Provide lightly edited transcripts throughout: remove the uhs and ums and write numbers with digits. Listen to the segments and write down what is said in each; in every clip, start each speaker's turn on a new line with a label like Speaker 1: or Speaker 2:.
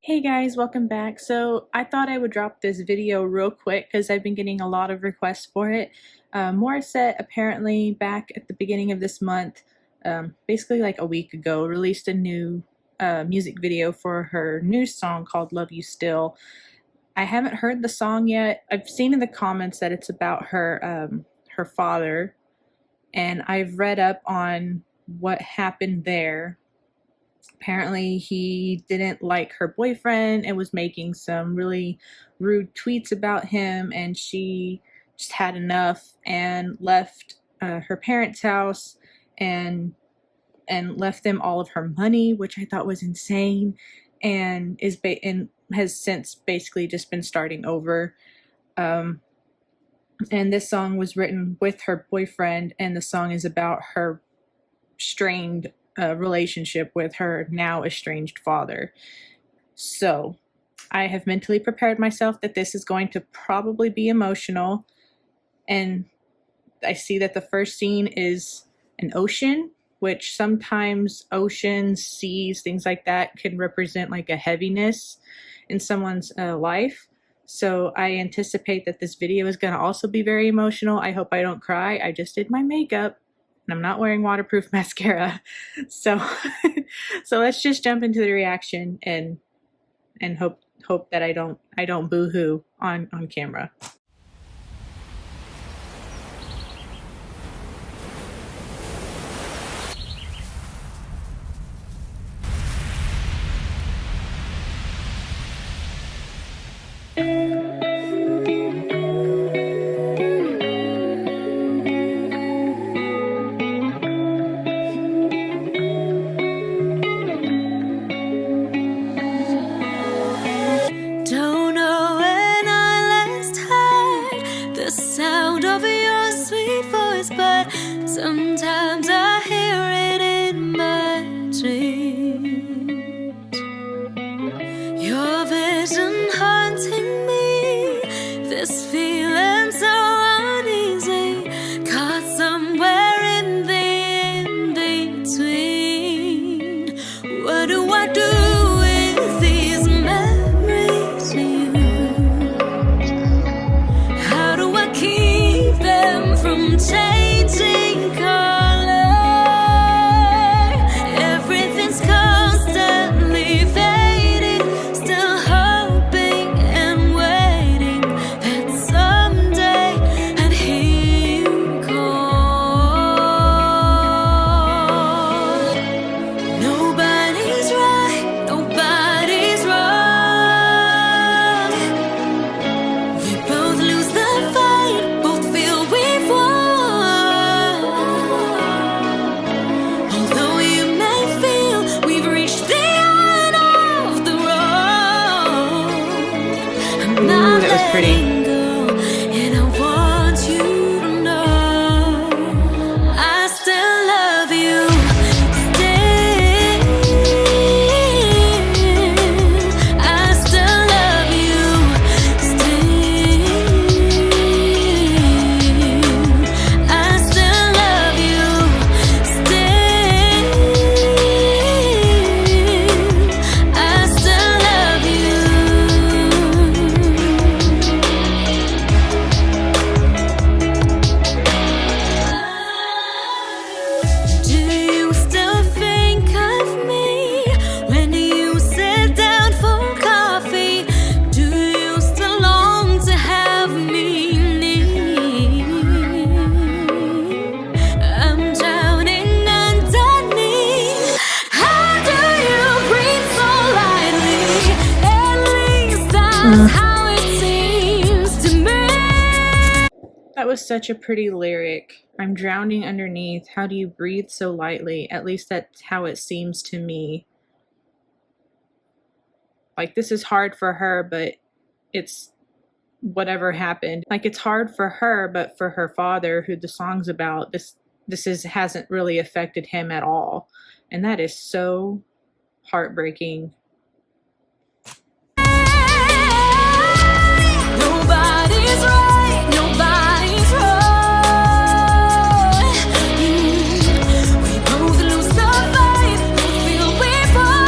Speaker 1: Hey guys, welcome back. So I thought I would drop this video real quick because I've been getting a lot of requests for it. Morissette apparently back at the beginning of this month, basically like a week ago, released a new music video for her new song called Love You Still. I haven't heard the song yet. I've seen in the comments that it's about her father, and I've read up on what happened there. Apparently he didn't like her boyfriend and was making some really rude tweets about him, and she just had enough and left her parents' house and left them all of her money, which I thought was insane, and has since basically just been starting over. And this song was written with her boyfriend, and the song is about her strained relationship with her now estranged father. So I have mentally prepared myself that this is going to probably be emotional, and I see that the first scene is an ocean, which sometimes oceans, seas, things like that can represent like a heaviness in someone's life. So I anticipate that this video is going to also be very emotional. I hope I don't cry. I just did my makeup and I'm not wearing waterproof mascara. So so let's just jump into the reaction and hope that I don't boo-hoo on camera.
Speaker 2: Sometimes I hear it in my dreams. Your vision haunting me, this feeling so uneasy, caught somewhere in the in-between. What do I do with these memories of you? How do I keep them from changing?
Speaker 1: Ooh, that was pretty. That was such a pretty lyric. I'm drowning underneath. How do you breathe so lightly? At least that's how it seems to me. Like, this is hard for her, but it's whatever happened. Like, it's hard for her, but for her father, who the song's about, hasn't really affected him at all. And that is so heartbreaking.
Speaker 2: Nobody's right, nobody's wrong. We both lose the fight, we feel we fall.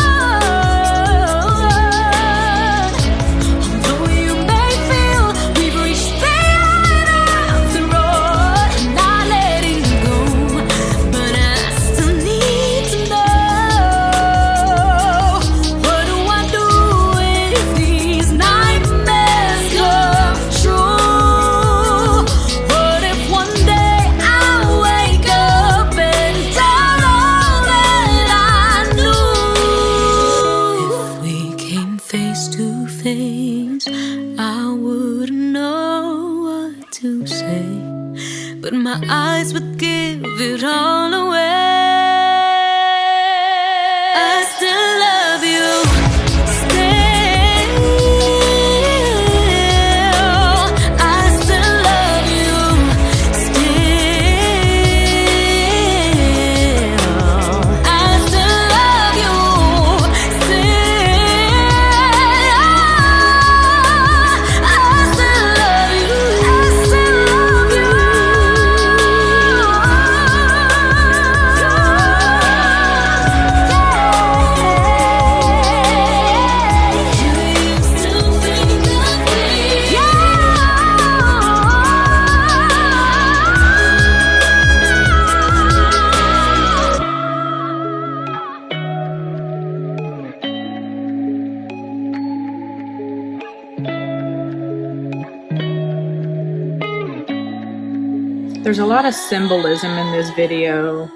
Speaker 1: There's a lot of symbolism in this video,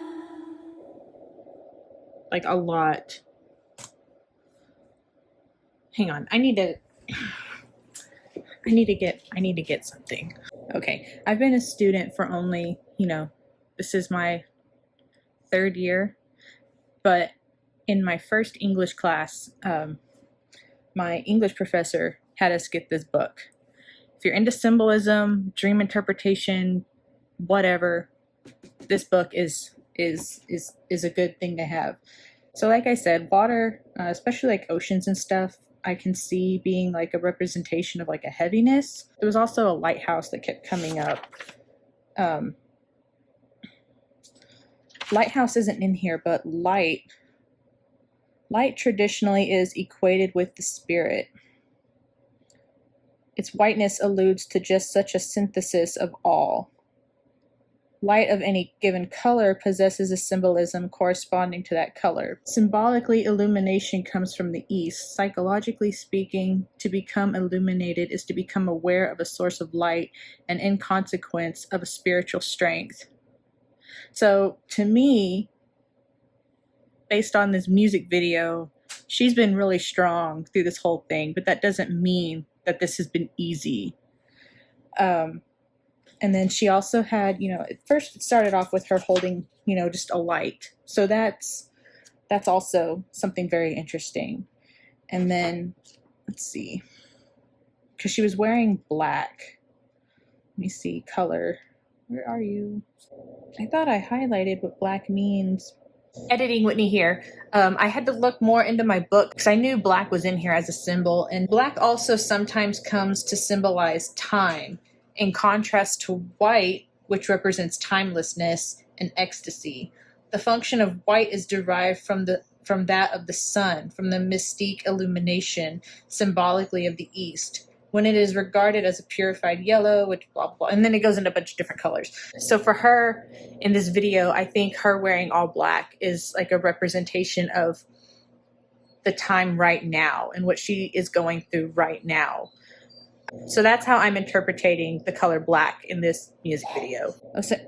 Speaker 1: like a lot. Hang on, I need to get something. Okay, I've been a student for only, this is my 3rd year, but in my first English class, my English professor had us get this book. If you're into symbolism, dream interpretation, whatever, this book is a good thing to have. So like I said, water, especially like oceans and stuff, I can see being like a representation of like a heaviness. There was also a lighthouse that kept coming up. Lighthouse isn't in here, but light traditionally is equated with the spirit. Its whiteness alludes to just such a synthesis of all. Light of any given color possesses a symbolism corresponding to that color. Symbolically, illumination comes from the east. Psychologically speaking, to become illuminated is to become aware of a source of light and, in consequence, of a spiritual strength. So, to me, based on this music video, she's been really strong through this whole thing, but that doesn't mean that this has been easy. And then she also had, at first it started off with her holding, just a light. So that's also something very interesting. And then, let's see, because she was wearing black. Let me see, color. Where are you? I thought I highlighted what black means. Editing Whitney here. I had to look more into my book because I knew black was in here as a symbol. And black also sometimes comes to symbolize time, in contrast to white, which represents timelessness and ecstasy. The function of white is derived from that of the sun, from the mystique illumination, symbolically of the east, when it is regarded as a purified yellow, which blah, blah, blah. And then it goes into a bunch of different colors. So for her, in this video, I think her wearing all black is like a representation of the time right now and what she is going through right now. So that's how I'm interpreting the color black in this music video.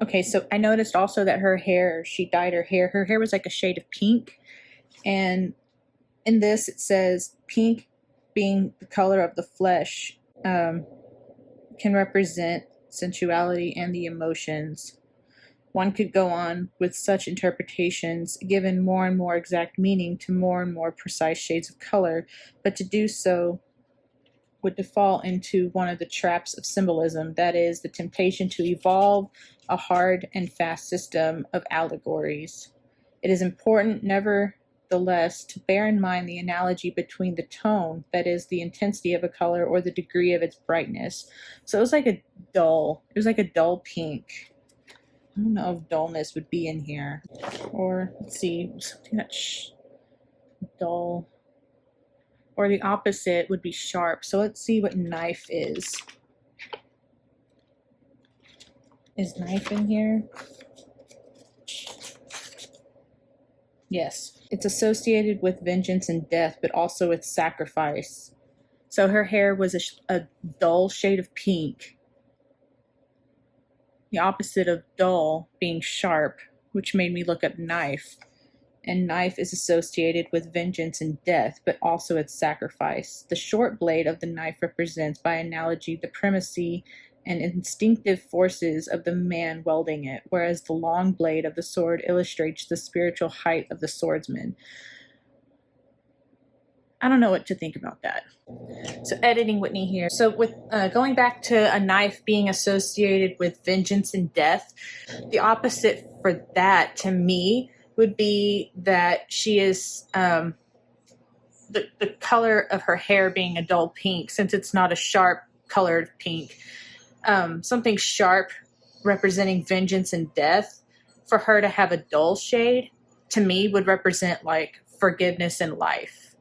Speaker 1: Okay, so I noticed also that her hair, she dyed her hair. Her hair was like a shade of pink. And in this, it says pink being the color of the flesh can represent sensuality and the emotions. One could go on with such interpretations, given more and more exact meaning to more and more precise shades of color, but to do so would fall into one of the traps of symbolism, that is, the temptation to evolve a hard and fast system of allegories. It is important, nevertheless, to bear in mind the analogy between the tone, that is, the intensity of a color or the degree of its brightness. So it was like a dull pink. I don't know if dullness would be in here. Or, let's see, something that's dull. Or the opposite would be sharp. So let's see what knife is. Is knife in here? Yes. It's associated with vengeance and death, but also with sacrifice. So her hair was a dull shade of pink. The opposite of dull being sharp, which made me look up knife. And knife is associated with vengeance and death, but also its sacrifice. The short blade of the knife represents, by analogy, the primacy and instinctive forces of the man wielding it, whereas the long blade of the sword illustrates the spiritual height of the swordsman. I don't know what to think about that. So editing Whitney here. So with going back to a knife being associated with vengeance and death, the opposite for that to me would be that she is the color of her hair being a dull pink, since it's not a sharp colored pink. Something sharp representing vengeance and death, for her to have a dull shade, to me would represent like forgiveness and life.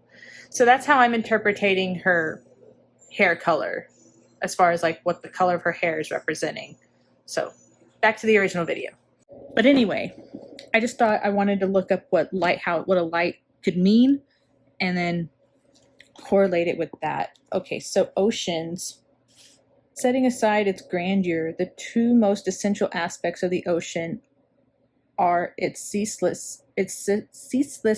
Speaker 1: So that's how I'm interpreting her hair color, as far as like what the color of her hair is representing. So back to the original video. But anyway, I just thought I wanted to look up what a light could mean, and then correlate it with that. Okay, so oceans. Setting aside its grandeur, the two most essential aspects of the ocean are its ceaseless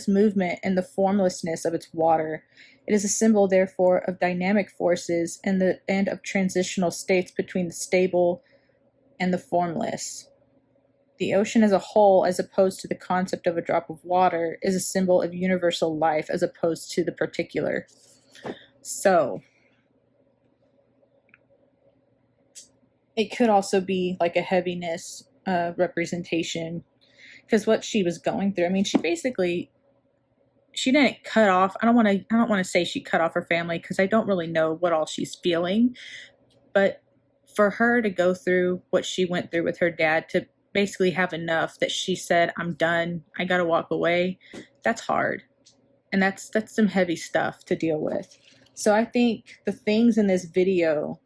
Speaker 1: movement and the formlessness of its water. It is a symbol, therefore, of dynamic forces and of transitional states between the stable and the formless. The ocean as a whole, as opposed to the concept of a drop of water, is a symbol of universal life as opposed to the particular. So, it could also be like a heaviness representation, because what she was going through, I mean, she didn't cut off. I don't want to say she cut off her family, because I don't really know what all she's feeling, but for her to go through what she went through with her dad, to basically have enough that she said, I'm done, I gotta walk away, that's hard. And that's some heavy stuff to deal with. So I think the things in this video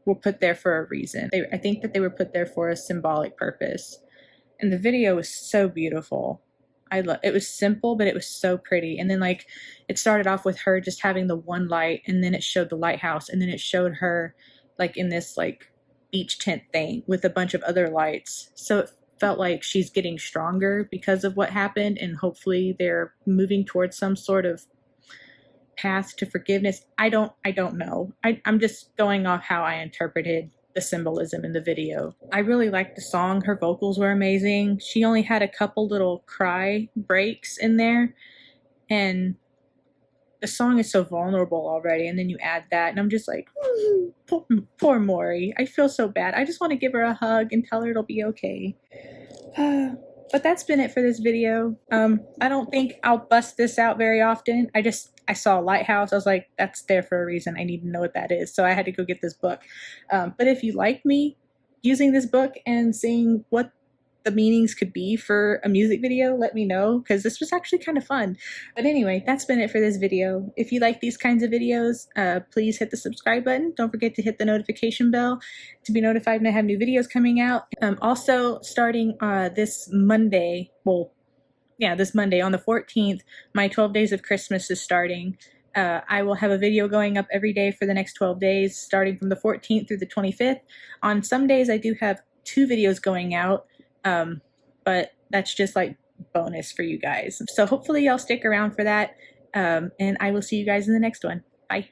Speaker 1: were put there for a reason. I think that they were put there for a symbolic purpose. And the video was so beautiful. It was simple, but it was so pretty. And then, like, it started off with her just having the one light, and then it showed the lighthouse, and then it showed her like in this like beach tent thing with a bunch of other lights. So it felt like she's getting stronger because of what happened, and hopefully they're moving towards some sort of path to forgiveness. I don't know. I'm just going off how I interpreted the symbolism in the video. I really liked the song. Her vocals were amazing. She only had a couple little cry breaks in there, and the song is so vulnerable already, and then you add that, and I'm just like, poor Mori. I feel so bad. I just want to give her a hug and tell her it'll be okay. But that's been it for this video. I don't think I'll bust this out very often. I saw a lighthouse. I was like, that's there for a reason. I need to know what that is. So I had to go get this book. But if you like me using this book and seeing what the meanings could be for a music video, let me know, because this was actually kind of fun. But anyway, that's been it for this video. If you like these kinds of videos, please hit the subscribe button. Don't forget to hit the notification bell to be notified when I have new videos coming out. Also, starting this Monday, this Monday on the 14th, my 12 Days of Christmas is starting. I will have a video going up every day for the next 12 days, starting from the 14th through the 25th. On some days, I do have 2 videos going out, but that's just like bonus for you guys. So hopefully y'all stick around for that, and I will see you guys in the next one. Bye.